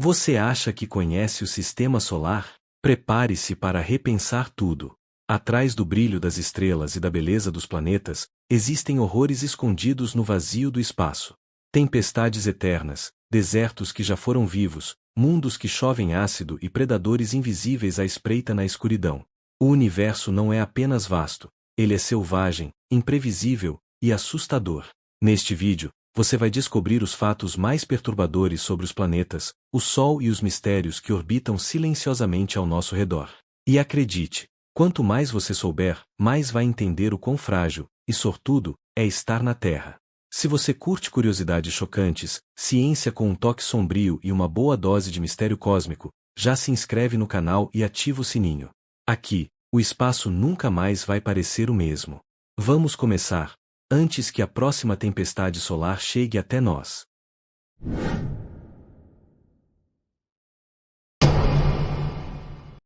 Você acha que conhece o sistema solar? Prepare-se para repensar tudo. Atrás do brilho das estrelas e da beleza dos planetas, existem horrores escondidos no vazio do espaço. Tempestades eternas, desertos que já foram vivos, mundos que chovem ácido e predadores invisíveis à espreita na escuridão. O universo não é apenas vasto, ele é selvagem, imprevisível e assustador. Neste vídeo, você vai descobrir os fatos mais perturbadores sobre os planetas, o Sol e os mistérios que orbitam silenciosamente ao nosso redor. E acredite, quanto mais você souber, mais vai entender o quão frágil e sortudo é estar na Terra. Se você curte curiosidades chocantes, ciência com um toque sombrio e uma boa dose de mistério cósmico, já se inscreve no canal e ativa o sininho. Aqui, o espaço nunca mais vai parecer o mesmo. Vamos começar, antes que a próxima tempestade solar chegue até nós.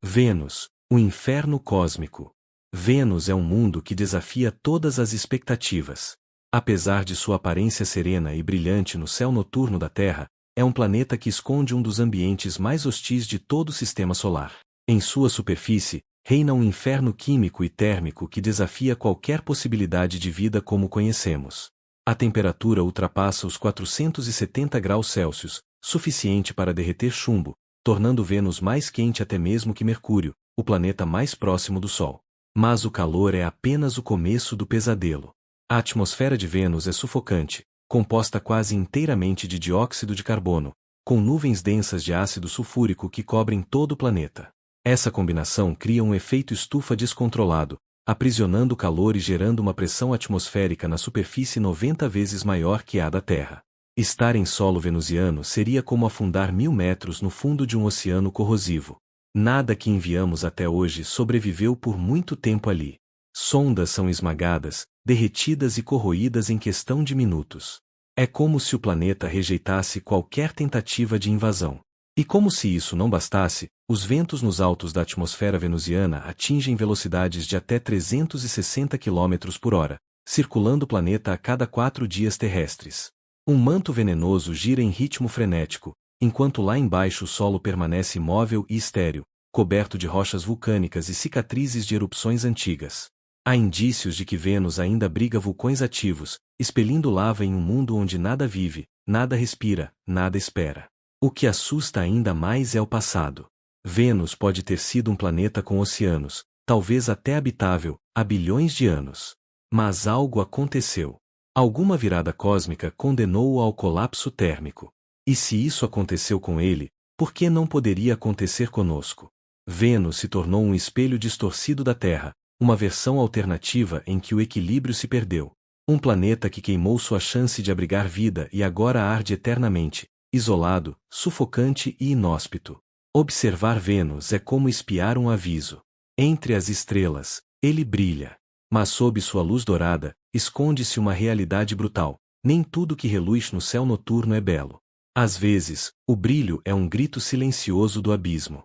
Vênus, o inferno cósmico. Vênus é um mundo que desafia todas as expectativas. Apesar de sua aparência serena e brilhante no céu noturno da Terra, é um planeta que esconde um dos ambientes mais hostis de todo o sistema solar. Em sua superfície, reina um inferno químico e térmico que desafia qualquer possibilidade de vida como conhecemos. A temperatura ultrapassa os 470 graus Celsius, suficiente para derreter chumbo, tornando Vênus mais quente até mesmo que Mercúrio, o planeta mais próximo do Sol. Mas o calor é apenas o começo do pesadelo. A atmosfera de Vênus é sufocante, composta quase inteiramente de dióxido de carbono, com nuvens densas de ácido sulfúrico que cobrem todo o planeta. Essa combinação cria um efeito estufa descontrolado, aprisionando o calor e gerando uma pressão atmosférica na superfície 90 vezes maior que a da Terra. Estar em solo venusiano seria como afundar 1000 metros no fundo de um oceano corrosivo. Nada que enviamos até hoje sobreviveu por muito tempo ali. Sondas são esmagadas, derretidas e corroídas em questão de minutos. É como se o planeta rejeitasse qualquer tentativa de invasão. E como se isso não bastasse, os ventos nos altos da atmosfera venusiana atingem velocidades de até 360 km por hora, circulando o planeta a cada 4 dias terrestres. Um manto venenoso gira em ritmo frenético, enquanto lá embaixo o solo permanece imóvel e estéril, coberto de rochas vulcânicas e cicatrizes de erupções antigas. Há indícios de que Vênus ainda abriga vulcões ativos, expelindo lava em um mundo onde nada vive, nada respira, nada espera. O que assusta ainda mais é o passado. Vênus pode ter sido um planeta com oceanos, talvez até habitável, há bilhões de anos. Mas algo aconteceu. Alguma virada cósmica condenou-o ao colapso térmico. E se isso aconteceu com ele, por que não poderia acontecer conosco? Vênus se tornou um espelho distorcido da Terra, uma versão alternativa em que o equilíbrio se perdeu. Um planeta que queimou sua chance de abrigar vida e agora arde eternamente, isolado, sufocante e inóspito. Observar Vênus é como espiar um aviso. Entre as estrelas, ele brilha. Mas sob sua luz dourada, esconde-se uma realidade brutal. Nem tudo que reluz no céu noturno é belo. Às vezes, o brilho é um grito silencioso do abismo.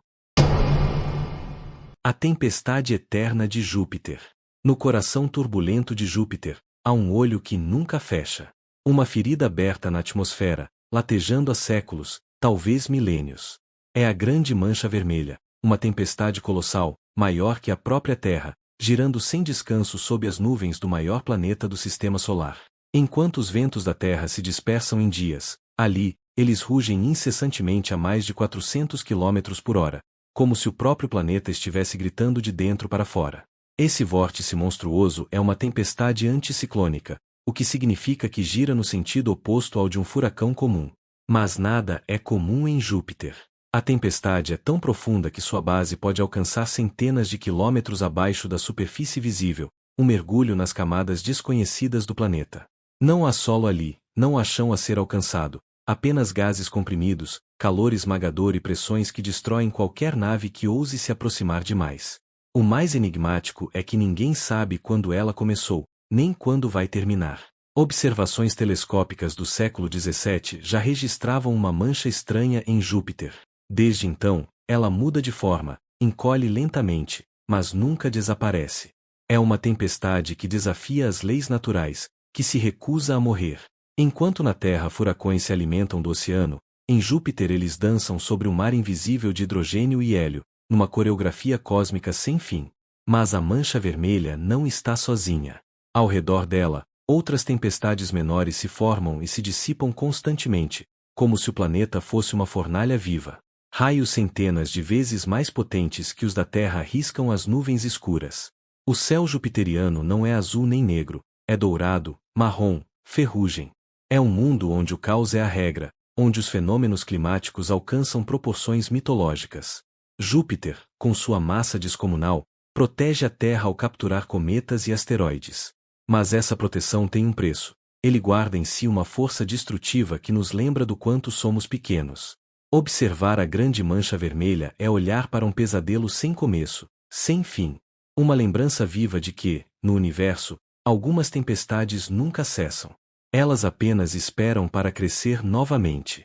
A tempestade eterna de Júpiter. No coração turbulento de Júpiter, há um olho que nunca fecha. Uma ferida aberta na atmosfera, latejando há séculos, talvez milênios. É a grande mancha vermelha, uma tempestade colossal, maior que a própria Terra, girando sem descanso sob as nuvens do maior planeta do Sistema Solar. Enquanto os ventos da Terra se dispersam em dias, ali, eles rugem incessantemente a mais de 400 km por hora, como se o próprio planeta estivesse gritando de dentro para fora. Esse vórtice monstruoso é uma tempestade anticiclônica, o que significa que gira no sentido oposto ao de um furacão comum. Mas nada é comum em Júpiter. A tempestade é tão profunda que sua base pode alcançar centenas de quilômetros abaixo da superfície visível, um mergulho nas camadas desconhecidas do planeta. Não há solo ali, não há chão a ser alcançado, apenas gases comprimidos, calor esmagador e pressões que destroem qualquer nave que ouse se aproximar demais. O mais enigmático é que ninguém sabe quando ela começou, nem quando vai terminar. Observações telescópicas do século XVII já registravam uma mancha estranha em Júpiter. Desde então, ela muda de forma, encolhe lentamente, mas nunca desaparece. É uma tempestade que desafia as leis naturais, que se recusa a morrer. Enquanto na Terra furacões se alimentam do oceano, Em Júpiter eles dançam sobre um mar invisível de hidrogênio e hélio, numa coreografia cósmica sem fim. Mas a mancha vermelha não está sozinha. Ao redor dela, outras tempestades menores se formam e se dissipam constantemente, como se o planeta fosse uma fornalha viva. Raios centenas de vezes mais potentes que os da Terra riscam as nuvens escuras. O céu jupiteriano não é azul nem negro, é dourado, marrom, ferrugem. É um mundo onde o caos é a regra, onde os fenômenos climáticos alcançam proporções mitológicas. Júpiter, com sua massa descomunal, protege a Terra ao capturar cometas e asteroides. Mas essa proteção tem um preço. Ele guarda em si uma força destrutiva que nos lembra do quanto somos pequenos. Observar a grande mancha vermelha é olhar para um pesadelo sem começo, sem fim. Uma lembrança viva de que, no universo, algumas tempestades nunca cessam. Elas apenas esperam para crescer novamente.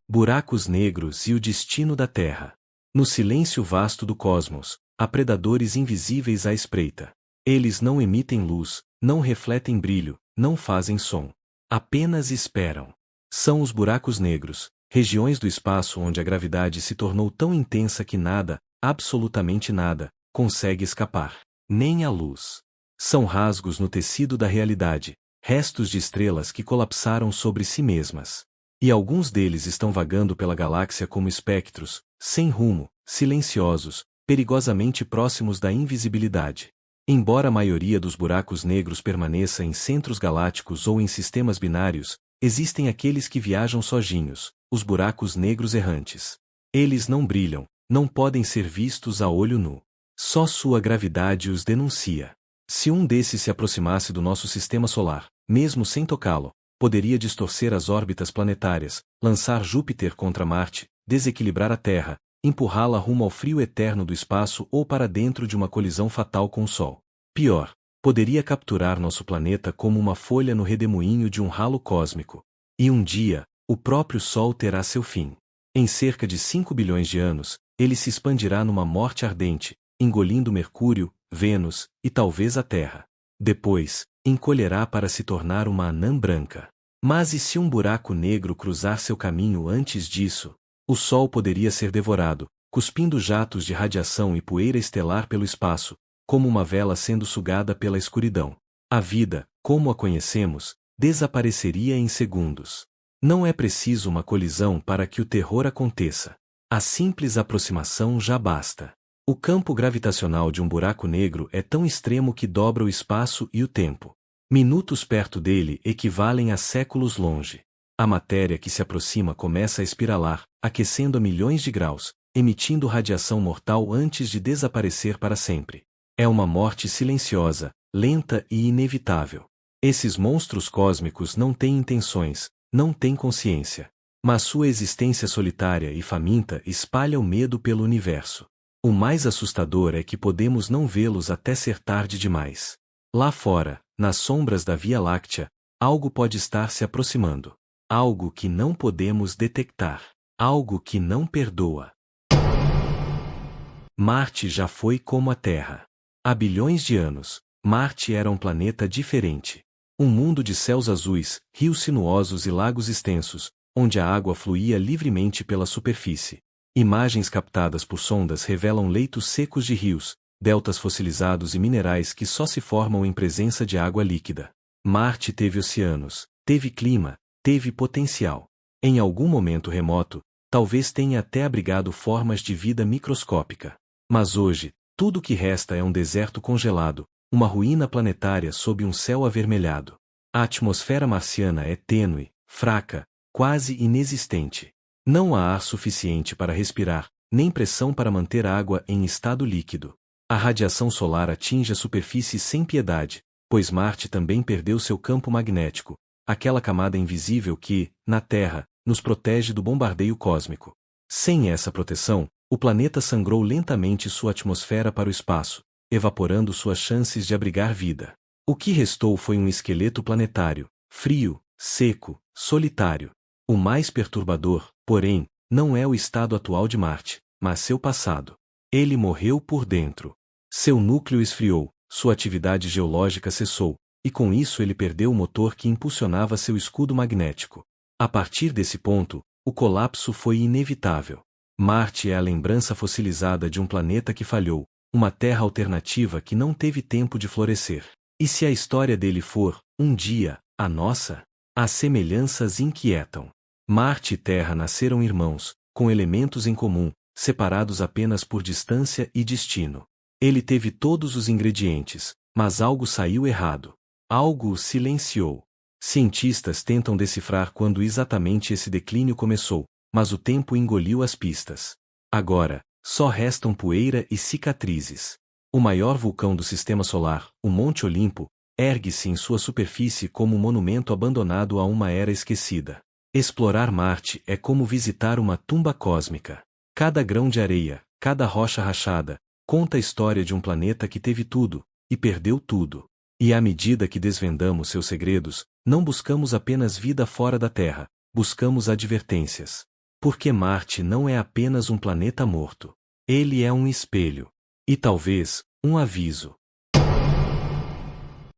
Buracos negros e o destino da Terra. No silêncio vasto do cosmos, há predadores invisíveis à espreita. Eles não emitem luz, não refletem brilho, não fazem som. Apenas esperam. São os buracos negros, regiões do espaço onde a gravidade se tornou tão intensa que nada, absolutamente nada, consegue escapar. Nem a luz. São rasgos no tecido da realidade, restos de estrelas que colapsaram sobre si mesmas. E alguns deles estão vagando pela galáxia como espectros, sem rumo, silenciosos, perigosamente próximos da invisibilidade. Embora a maioria dos buracos negros permaneça em centros galácticos ou em sistemas binários, existem aqueles que viajam sozinhos, os buracos negros errantes. Eles não brilham, não podem ser vistos a olho nu. Só sua gravidade os denuncia. Se um desses se aproximasse do nosso sistema solar, mesmo sem tocá-lo, poderia distorcer as órbitas planetárias, lançar Júpiter contra Marte, desequilibrar a Terra, empurrá-la rumo ao frio eterno do espaço ou para dentro de uma colisão fatal com o Sol. Pior, poderia capturar nosso planeta como uma folha no redemoinho de um ralo cósmico. E um dia, o próprio Sol terá seu fim. Em cerca de 5 bilhões de anos, ele se expandirá numa morte ardente, engolindo Mercúrio, Vênus e talvez a Terra. Depois, encolherá para se tornar uma anã branca. Mas e se um buraco negro cruzar seu caminho antes disso? O Sol poderia ser devorado, cuspindo jatos de radiação e poeira estelar pelo espaço, como uma vela sendo sugada pela escuridão. A vida, como a conhecemos, desapareceria em segundos. Não é preciso uma colisão para que o terror aconteça. A simples aproximação já basta. O campo gravitacional de um buraco negro é tão extremo que dobra o espaço e o tempo. Minutos perto dele equivalem a séculos longe. A matéria que se aproxima começa a espiralar, aquecendo a milhões de graus, emitindo radiação mortal antes de desaparecer para sempre. É uma morte silenciosa, lenta e inevitável. Esses monstros cósmicos não têm intenções, não têm consciência. Mas sua existência solitária e faminta espalha o medo pelo universo. O mais assustador é que podemos não vê-los até ser tarde demais. Lá fora, nas sombras da Via Láctea, algo pode estar se aproximando. Algo que não podemos detectar. Algo que não perdoa. Marte já foi como a Terra. Há bilhões de anos, Marte era um planeta diferente. Um mundo de céus azuis, rios sinuosos e lagos extensos, onde a água fluía livremente pela superfície. Imagens captadas por sondas revelam leitos secos de rios, deltas fossilizados e minerais que só se formam em presença de água líquida. Marte teve oceanos, teve clima, teve potencial. Em algum momento remoto, talvez tenha até abrigado formas de vida microscópica. Mas hoje, tudo o que resta é um deserto congelado, uma ruína planetária sob um céu avermelhado. A atmosfera marciana é tênue, fraca, quase inexistente. Não há ar suficiente para respirar, nem pressão para manter a água em estado líquido. A radiação solar atinge a superfície sem piedade, pois Marte também perdeu seu campo magnético, aquela camada invisível que, na Terra, nos protege do bombardeio cósmico. Sem essa proteção, o planeta sangrou lentamente sua atmosfera para o espaço, evaporando suas chances de abrigar vida. O que restou foi um esqueleto planetário, frio, seco, solitário. O mais perturbador, porém, não é o estado atual de Marte, mas seu passado. Ele morreu por dentro. Seu núcleo esfriou, sua atividade geológica cessou, e com isso ele perdeu o motor que impulsionava seu escudo magnético. A partir desse ponto, o colapso foi inevitável. Marte é a lembrança fossilizada de um planeta que falhou, uma terra alternativa que não teve tempo de florescer. E se a história dele for, um dia, a nossa? As semelhanças inquietam. Marte e Terra nasceram irmãos, com elementos em comum, separados apenas por distância e destino. Ele teve todos os ingredientes, mas algo saiu errado. Algo o silenciou. Cientistas tentam decifrar quando exatamente esse declínio começou, mas o tempo engoliu as pistas. Agora, só restam poeira e cicatrizes. O maior vulcão do Sistema Solar, o Monte Olimpo, ergue-se em sua superfície como um monumento abandonado a uma era esquecida. Explorar Marte é como visitar uma tumba cósmica. Cada grão de areia, cada rocha rachada, conta a história de um planeta que teve tudo, e perdeu tudo. E à medida que desvendamos seus segredos, não buscamos apenas vida fora da Terra, buscamos advertências. Porque Marte não é apenas um planeta morto. Ele é um espelho. E talvez, um aviso.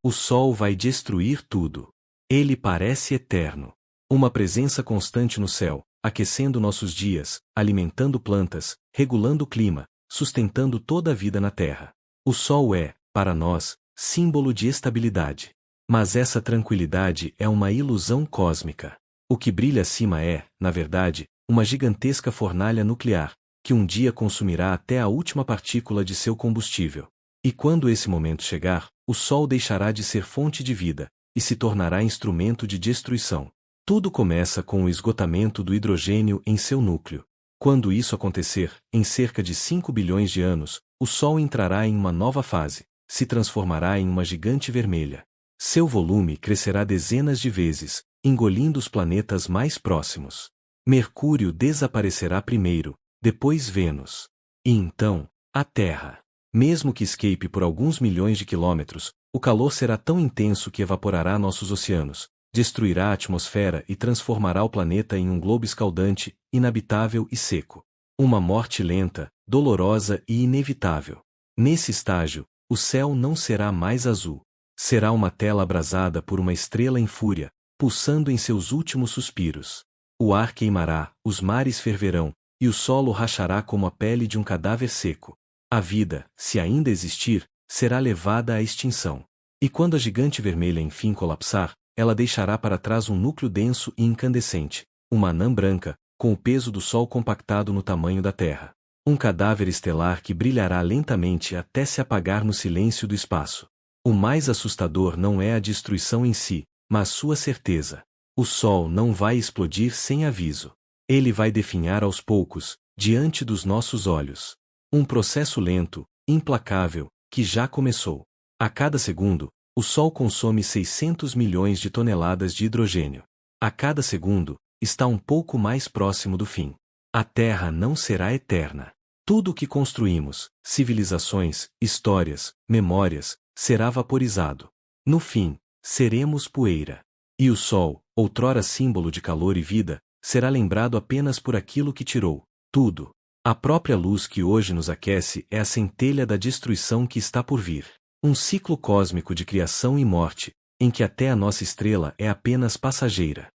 O Sol vai destruir tudo. Ele parece eterno. Uma presença constante no céu, aquecendo nossos dias, alimentando plantas, regulando o clima, sustentando toda a vida na Terra. O Sol é, para nós, símbolo de estabilidade. Mas essa tranquilidade é uma ilusão cósmica. O que brilha acima é, na verdade, uma gigantesca fornalha nuclear, que um dia consumirá até a última partícula de seu combustível. E quando esse momento chegar, o Sol deixará de ser fonte de vida, e se tornará instrumento de destruição. Tudo começa com o esgotamento do hidrogênio em seu núcleo. Quando isso acontecer, em cerca de 5 bilhões de anos, o Sol entrará em uma nova fase, se transformará em uma gigante vermelha. Seu volume crescerá dezenas de vezes, engolindo os planetas mais próximos. Mercúrio desaparecerá primeiro, depois Vênus. E então, a Terra. Mesmo que escape por alguns milhões de quilômetros, o calor será tão intenso que evaporará nossos oceanos, destruirá a atmosfera e transformará o planeta em um globo escaldante, inabitável e seco. Uma morte lenta, dolorosa e inevitável. Nesse estágio, o céu não será mais azul. Será uma tela abrasada por uma estrela em fúria, pulsando em seus últimos suspiros. O ar queimará, os mares ferverão, e o solo rachará como a pele de um cadáver seco. A vida, se ainda existir, será levada à extinção. E quando a gigante vermelha enfim colapsar, ela deixará para trás um núcleo denso e incandescente, uma anã branca, com o peso do Sol compactado no tamanho da Terra. Um cadáver estelar que brilhará lentamente até se apagar no silêncio do espaço. O mais assustador não é a destruição em si, mas sua certeza. O Sol não vai explodir sem aviso. Ele vai definhar aos poucos, diante dos nossos olhos. Um processo lento, implacável, que já começou. A cada segundo, o Sol consome 600 milhões de toneladas de hidrogênio. A cada segundo, está um pouco mais próximo do fim. A Terra não será eterna. Tudo o que construímos, civilizações, histórias, memórias, será vaporizado. No fim, seremos poeira. E o Sol, outrora símbolo de calor e vida, será lembrado apenas por aquilo que tirou, tudo. A própria luz que hoje nos aquece é a centelha da destruição que está por vir. Um ciclo cósmico de criação e morte, em que até a nossa estrela é apenas passageira.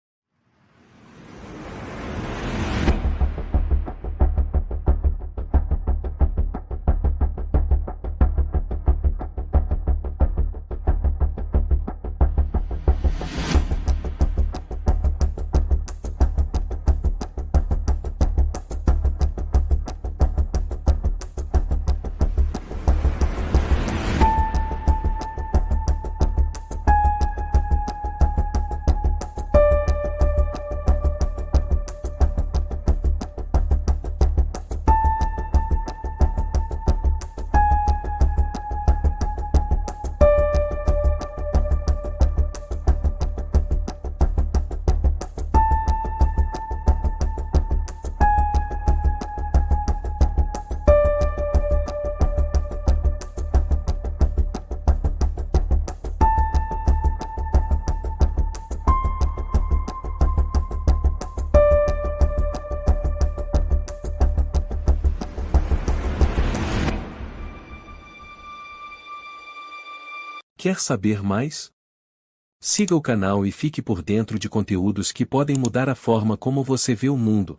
Quer saber mais? Siga o canal e fique por dentro de conteúdos que podem mudar a forma como você vê o mundo.